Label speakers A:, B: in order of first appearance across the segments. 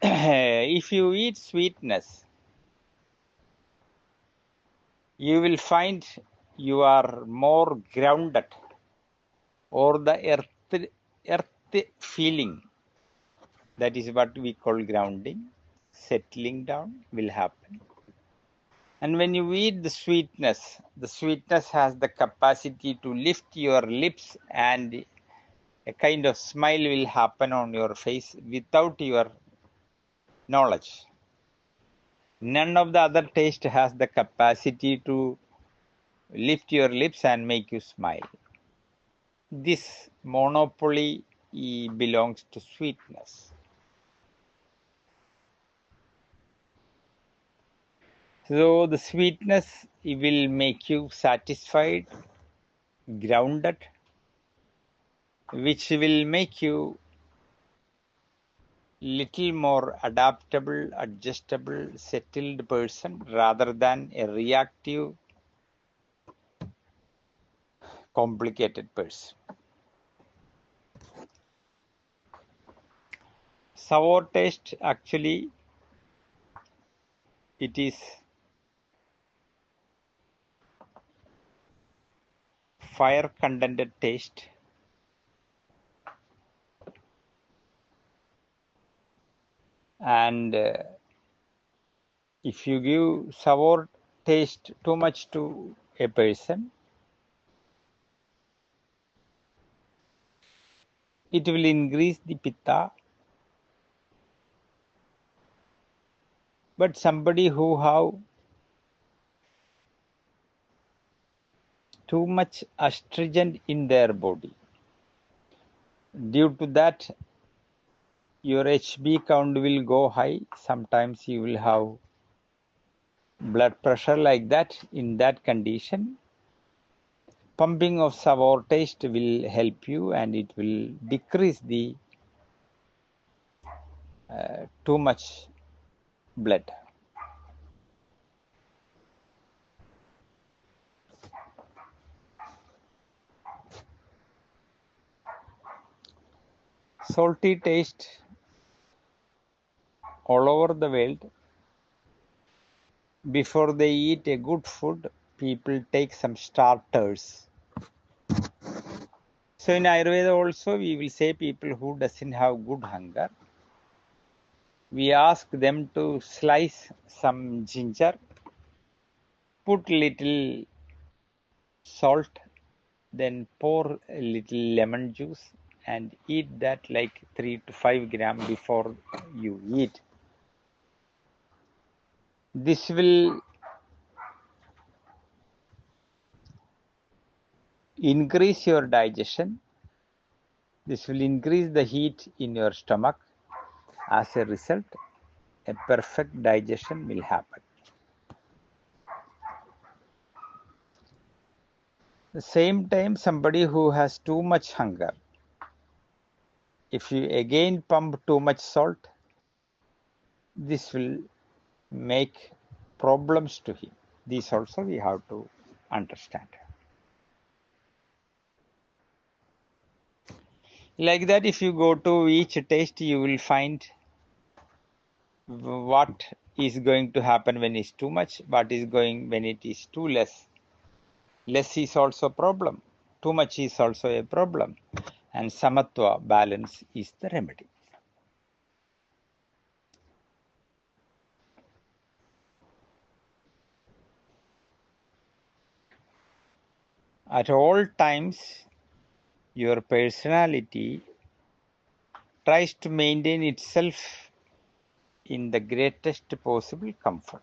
A: if you eat sweetness, you will find you are more grounded, or the earth feeling, that is what we call grounding, settling down will happen. And when you eat the sweetness has the capacity to lift your lips, and a kind of smile will happen on your face without your knowledge. None of the other taste has the capacity to lift your lips and make you smile. This monopoly belongs to sweetness. So the sweetness will make you satisfied, grounded, which will make you little more adaptable, adjustable, settled person rather than a reactive, complicated person. Sour taste, actually, it is fire contented taste, and if you give sour taste too much to a person, it will increase the pitta. But somebody who have too much astringent in their body, due to that your HB count will go high. Sometimes you will have blood pressure like that. In that condition, pumping of sour taste will help you, and it will decrease the too much blood. Salty taste all over the world. Before they eat a good food, people take some starters. So in Ayurveda also, we will say people who doesn't have good hunger, we ask them to slice some ginger, put little salt, then pour a little lemon juice and eat that like 3 to 5 grams before you eat. This will increase your digestion. This will increase the heat in your stomach. As a result, a perfect digestion will happen. At the same time, somebody who has too much hunger, if you again pump too much salt, this will make problems to him. This also we have to understand. Like that, if you go to each taste, you will find what is going to happen when it's too much, what is going when it is too less. Less is also a problem. Too much is also a problem. And samatva, balance, is the remedy. At all times, your personality tries to maintain itself in the greatest possible comfort.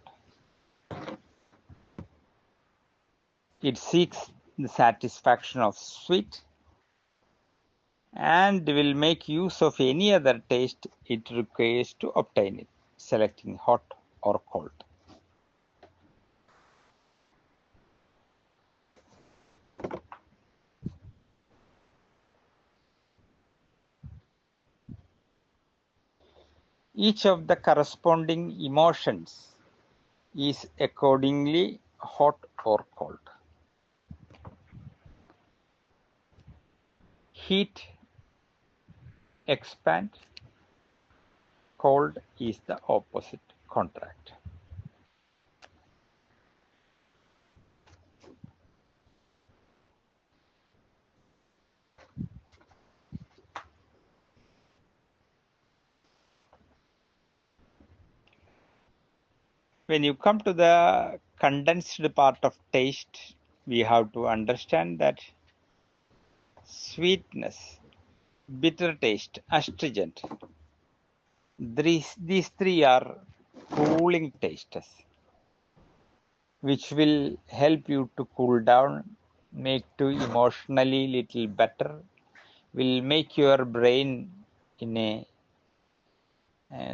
A: It seeks the satisfaction of sweet and will make use of any other taste it requires to obtain it, selecting hot or cold. Each of the corresponding emotions is accordingly hot or cold. Heat, expand, cold is the opposite contract. When you come to the condensed part of taste, we have to understand that sweetness, bitter taste, astringent, these three are cooling tastes, which will help you to cool down, make you emotionally little better, will make your brain in a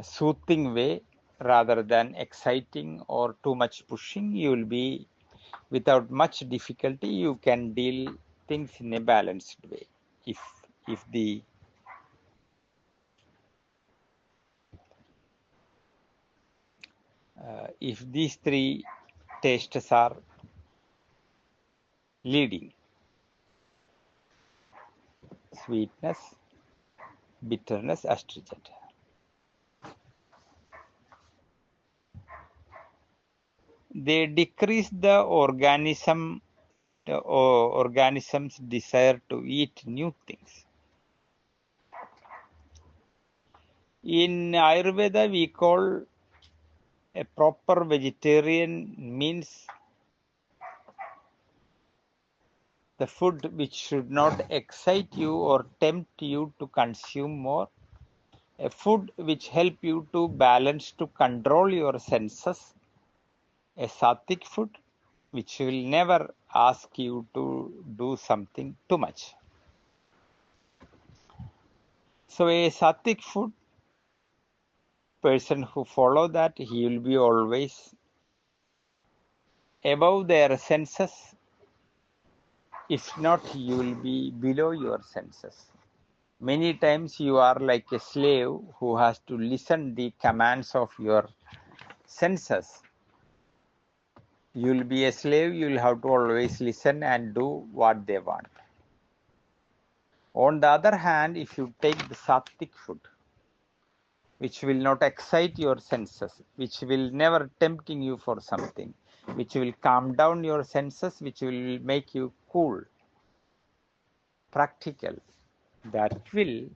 A: soothing way rather than exciting or too much pushing. You will be, without much difficulty, you can deal things in a balanced way. If these three tastes are leading: sweetness, bitterness, astringent. They decrease the organism's desire to eat new things. In Ayurveda, we call a proper vegetarian means the food which should not excite you or tempt you to consume more, a food which help you to balance, to control your senses, a sattvic food which will never ask you to do something too much. So a sattvic food, person who follow that, he will be always above their senses. If not, you will be below your senses. Many times you are like a slave who has to listen the commands of your senses. You will be a slave, you will have to always listen and do what they want. On the other hand, if you take the sattvic food, which will not excite your senses, which will never tempting you for something, which will calm down your senses, which will make you cool, practical, that will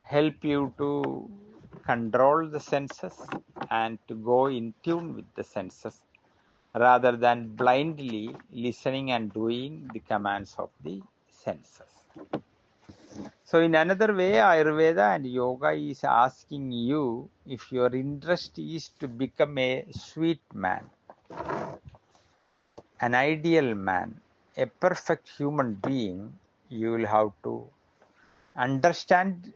A: help you to control the senses and to go in tune with the senses rather than blindly listening and doing the commands of the senses. So in another way, Ayurveda and yoga is asking you, if your interest is to become a sweet man, an ideal man, a perfect human being, you will have to understand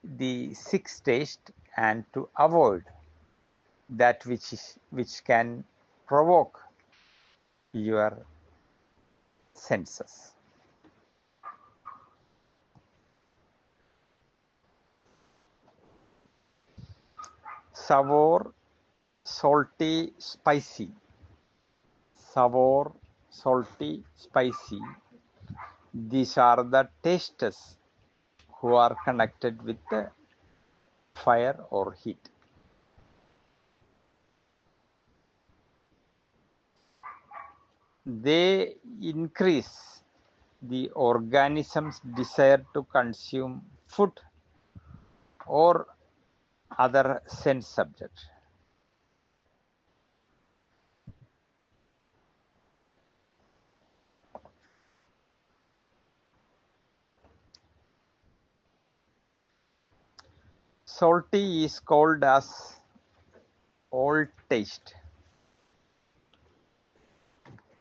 A: the six tastes and to avoid that which can provoke your senses. Sour, salty, spicy. Sour, salty, spicy. These are the tastes who are connected with the fire or heat. They increase the organism's desire to consume food or other sense subject. Salty is called as old taste,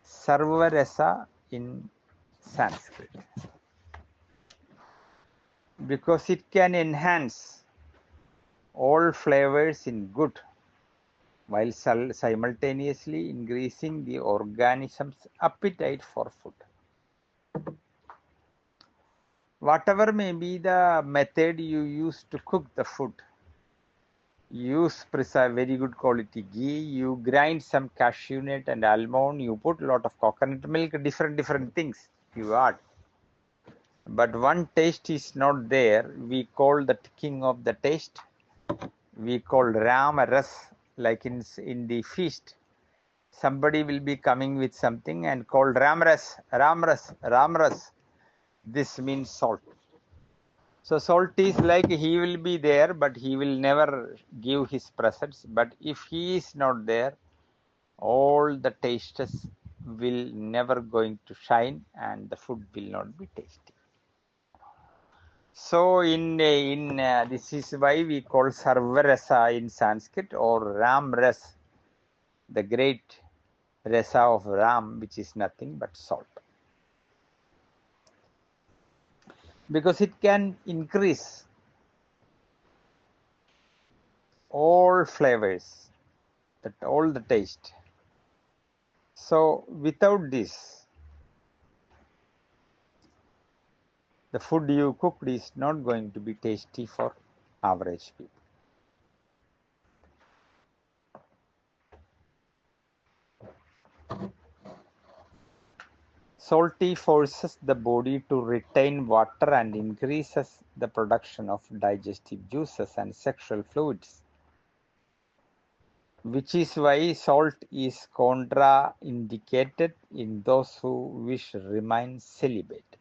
A: sarvarasa in Sanskrit, because it can enhance all flavors in good while simultaneously increasing the organism's appetite for food. Whatever may be the method you use to cook the food, use very good quality ghee, you grind some cashew nut and almond, you put a lot of coconut milk, different things you add. But one taste is not there. We call that king of the taste we call Ramaras, like in the feast. Somebody will be coming with something and called Ramras, Ramras, Ramras. This means salt. So salt is like he will be there, but he will never give his presence. But if he is not there, all the tastes will never going to shine and the food will not be tasty. So this is why we call Sarvarasa in Sanskrit or Ram Ras, the great rasa of Ram, which is nothing but salt. Because it can increase all flavors, all the taste. So without this, the food you cooked is not going to be tasty for average people. Salty forces the body to retain water and increases the production of digestive juices and sexual fluids, which is why salt is contraindicated in those who wish to remain celibate.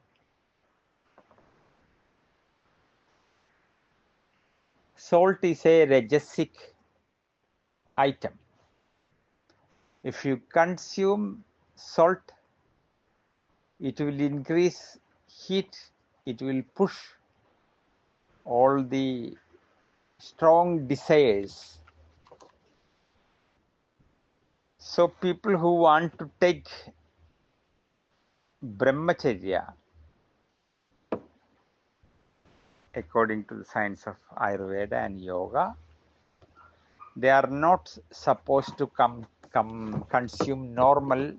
A: Salt is a rajasic item. If you consume salt, it will increase heat, it will push all the strong desires. So people who want to take brahmacharya, according to the science of Ayurveda and yoga, they are not supposed to consume normal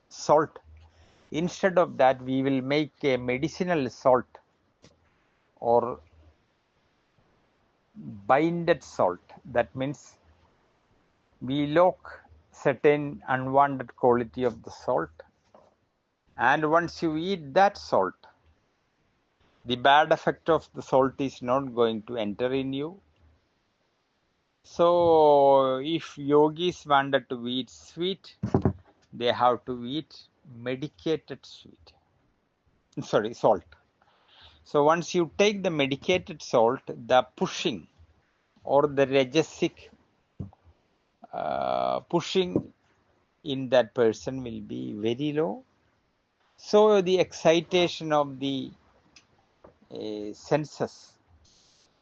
A: salt. Instead of that, we will make a medicinal salt or binded salt. That means we lock certain unwanted quality of the salt, and once you eat that salt, the bad effect of the salt is not going to enter in you. So if yogis wanted to eat sweet, they have to eat medicated salt. So once you take the medicated salt, the pushing or the rajasic pushing in that person will be very low. So the excitation of the senses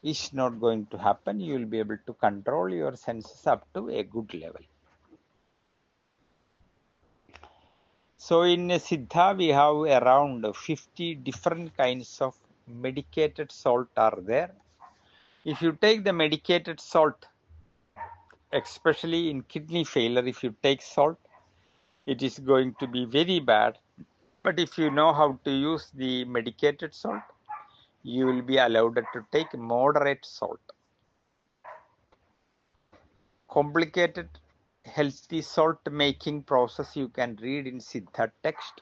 A: is not going to happen. You will be able to control your senses up to a good level. So in Siddha, we have around 50 different kinds of medicated salt are there. If you take the medicated salt, especially in kidney failure, if you take salt, it is going to be very bad. But if you know how to use the medicated salt, you will be allowed to take moderate salt. Complicated healthy salt making process you can read in Siddha text.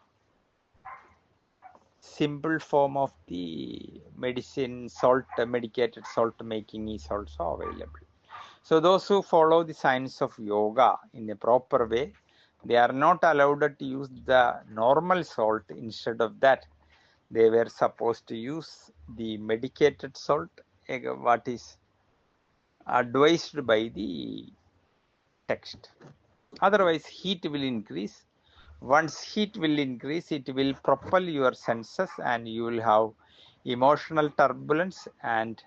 A: Simple form of the medicine salt, medicated salt making is also available. So those who follow the science of yoga in a proper way, they are not allowed to use the normal salt. Instead of that, they were supposed to use the medicated salt, what is advised by the text. Otherwise, heat will increase. Once heat will increase, it will propel your senses and you will have emotional turbulence and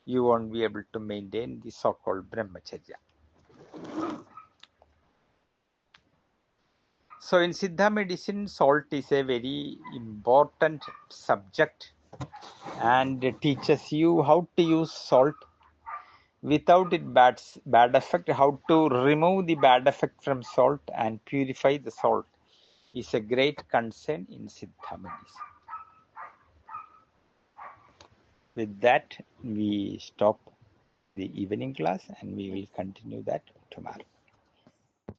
A: you won't be able to maintain the so-called brahmacharya. So in Siddha medicine, salt is a very important subject and it teaches you how to use salt without it bad effect, how to remove the bad effect from salt and purify the salt is a great concern in Siddha medicine. With that, we stop the evening class and we will continue that tomorrow.